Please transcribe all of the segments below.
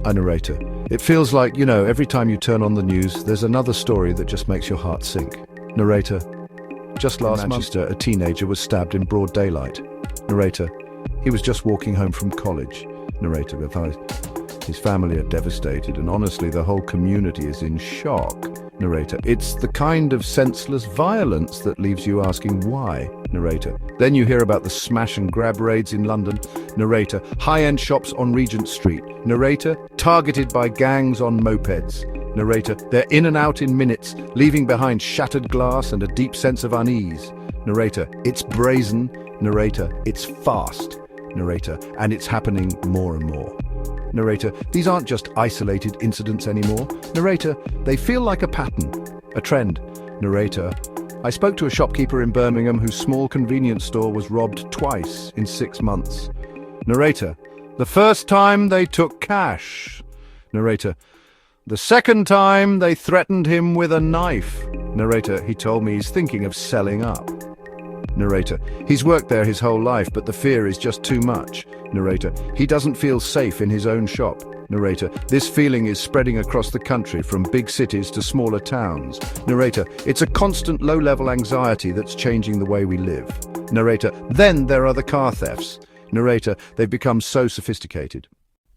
Narrator. It feels like, every time you turn on the news, there's another story that just makes your heart sink. Narrator. Just last Manchester, a teenager was stabbed in broad daylight. Narrator. He was just walking home from college. Narrator. His family are devastated, and honestly, the whole community is in shock. Narrator. It's the kind of senseless violence that leaves you asking why. Narrator. Then you hear about the smash and grab raids in London. Narrator. High-end shops on Regent Street. Narrator. Targeted by gangs on mopeds. Narrator. They're in and out in minutes, leaving behind shattered glass and a deep sense of unease. Narrator. It's brazen. Narrator. It's fast. Narrator. And it's happening more and more. Narrator. These aren't just isolated incidents anymore. Narrator. They feel like a pattern, a trend. Narrator. I spoke to a shopkeeper in Birmingham whose small convenience store was robbed twice in 6 months. Narrator. The first time they took cash. Narrator. The second time they threatened him with a knife. Narrator. He told me he's thinking of selling up. Narrator. He's worked there his whole life, but the fear is just too much. Narrator. He doesn't feel safe in his own shop. Narrator. This feeling is spreading across the country, from big cities to smaller towns. Narrator. It's a constant low-level anxiety that's changing the way we live. Narrator. Then there are the car thefts. Narrator. They've become so sophisticated.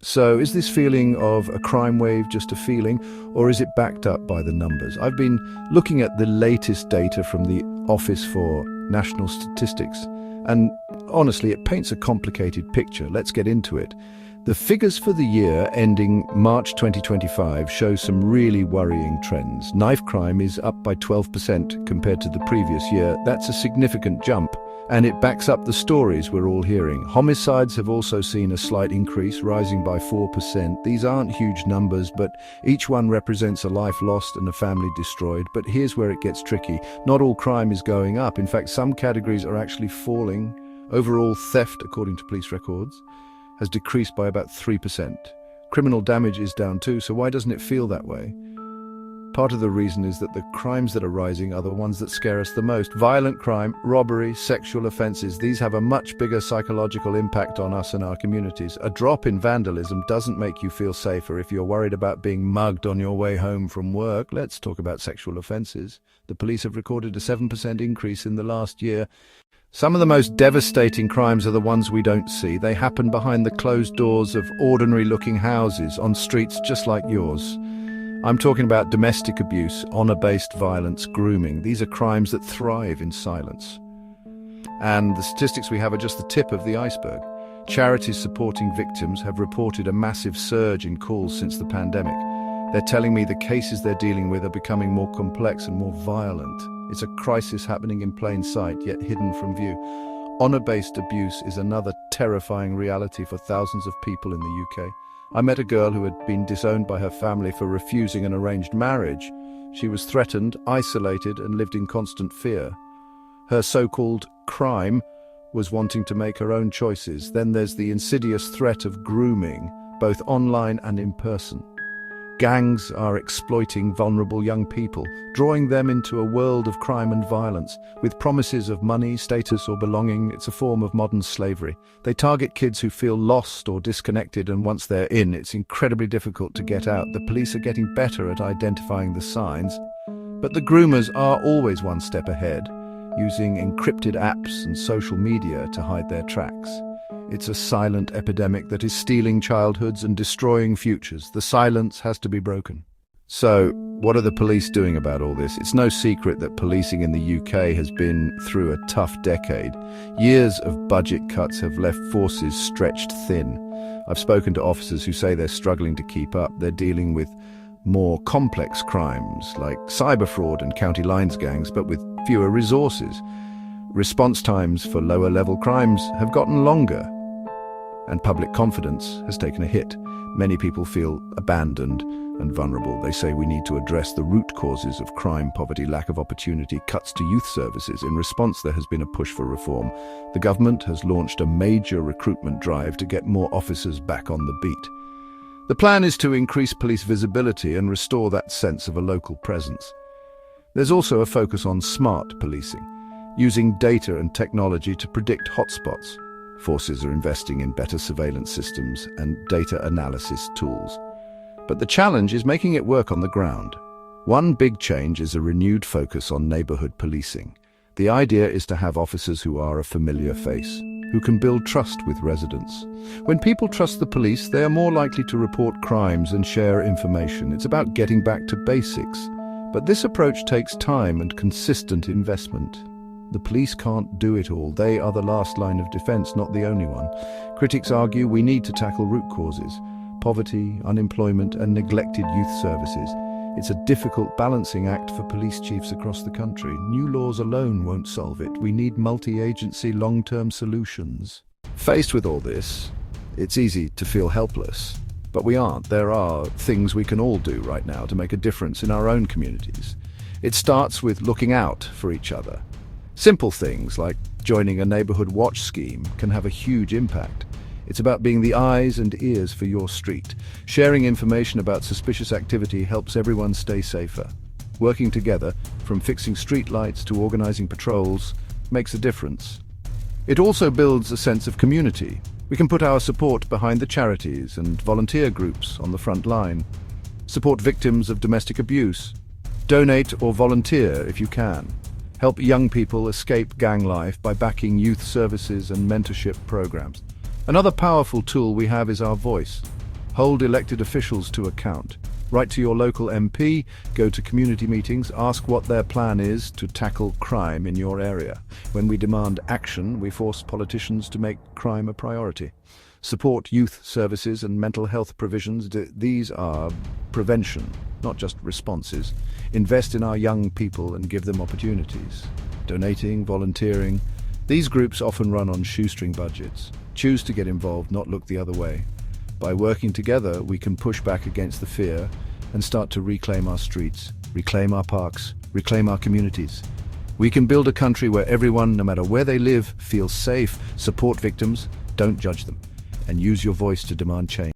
So, is this feeling of a crime wave just a feeling, or is it backed up by the numbers? I've been looking at the latest data from the Office for National Statistics, and honestly, it paints a complicated picture. Let's get into it. The figures for the year ending March 2025 show some really worrying trends. Knife crime is up by 12% compared to the previous year. That's a significant jump, and it backs up the stories we're all hearing. Homicides have also seen a slight increase, rising by 4%. These aren't huge numbers, but each one represents a life lost and a family destroyed. But here's where it gets tricky. Not all crime is going up. In fact, some categories are actually falling. Overall theft, according to police records, has decreased by about 3%. Criminal damage is down too, so why doesn't it feel that way? Part of the reason is that the crimes that are rising are the ones that scare us the most. Violent crime, robbery, sexual offences, these have a much bigger psychological impact on us and our communities. A drop in vandalism doesn't make you feel safer if you're worried about being mugged on your way home from work. Let's talk about sexual offences. The police have recorded a 7% increase in the last year. Some of the most devastating crimes are the ones we don't see. They happen behind the closed doors of ordinary-looking houses on streets just like yours. I'm talking about domestic abuse, honor-based violence, grooming. These are crimes that thrive in silence. And the statistics we have are just the tip of the iceberg. Charities supporting victims have reported a massive surge in calls since the pandemic. They're telling me the cases they're dealing with are becoming more complex and more violent. It's a crisis happening in plain sight, yet hidden from view. Honor-based abuse is another terrifying reality for thousands of people in the UK. I met a girl who had been disowned by her family for refusing an arranged marriage. She was threatened, isolated, and lived in constant fear. Her so-called crime was wanting to make her own choices. Then there's the insidious threat of grooming, both online and in person. Gangs are exploiting vulnerable young people, drawing them into a world of crime and violence. With promises of money, status, or belonging, it's a form of modern slavery. They target kids who feel lost or disconnected, and once they're in, it's incredibly difficult to get out. The police are getting better at identifying the signs, but the groomers are always one step ahead, using encrypted apps and social media to hide their tracks. It's a silent epidemic that is stealing childhoods and destroying futures. The silence has to be broken. So, what are the police doing about all this? It's no secret that policing in the UK has been through a tough decade. Years of budget cuts have left forces stretched thin. I've spoken to officers who say they're struggling to keep up. They're dealing with more complex crimes like cyber fraud and county lines gangs, but with fewer resources. Response times for lower-level crimes have gotten longer, and public confidence has taken a hit. Many people feel abandoned and vulnerable. They say we need to address the root causes of crime, poverty, lack of opportunity, cuts to youth services. In response, there has been a push for reform. The government has launched a major recruitment drive to get more officers back on the beat. The plan is to increase police visibility and restore that sense of a local presence. There's also a focus on smart policing, using data and technology to predict hotspots. Forces are investing in better surveillance systems and data analysis tools. But the challenge is making it work on the ground. One big change is a renewed focus on neighborhood policing. The idea is to have officers who are a familiar face, who can build trust with residents. When people trust the police, they are more likely to report crimes and share information. It's about getting back to basics. But this approach takes time and consistent investment. The police can't do it all. They are the last line of defense, not the only one. Critics argue we need to tackle root causes: poverty, unemployment, and neglected youth services. It's a difficult balancing act for police chiefs across the country. New laws alone won't solve it. We need multi-agency, long-term solutions. Faced with all this, it's easy to feel helpless. But we aren't. There are things we can all do right now to make a difference in our own communities. It starts with looking out for each other. Simple things like joining a neighborhood watch scheme can have a huge impact. It's about being the eyes and ears for your street. Sharing information about suspicious activity helps everyone stay safer. Working together, from fixing streetlights to organizing patrols, makes a difference. It also builds a sense of community. We can put our support behind the charities and volunteer groups on the front line. Support victims of domestic abuse. Donate or volunteer if you can. Help young people escape gang life by backing youth services and mentorship programs. Another powerful tool we have is our voice. Hold elected officials to account. Write to your local MP, go to community meetings, ask what their plan is to tackle crime in your area. When we demand action, we force politicians to make crime a priority. Support youth services and mental health provisions. These are prevention, not just responses. Invest in our young people and give them opportunities. Donating, volunteering. These groups often run on shoestring budgets. Choose to get involved, not look the other way. By working together, we can push back against the fear and start to reclaim our streets, reclaim our parks, reclaim our communities. We can build a country where everyone, no matter where they live, feels safe. Support victims, don't judge them, and use your voice to demand change.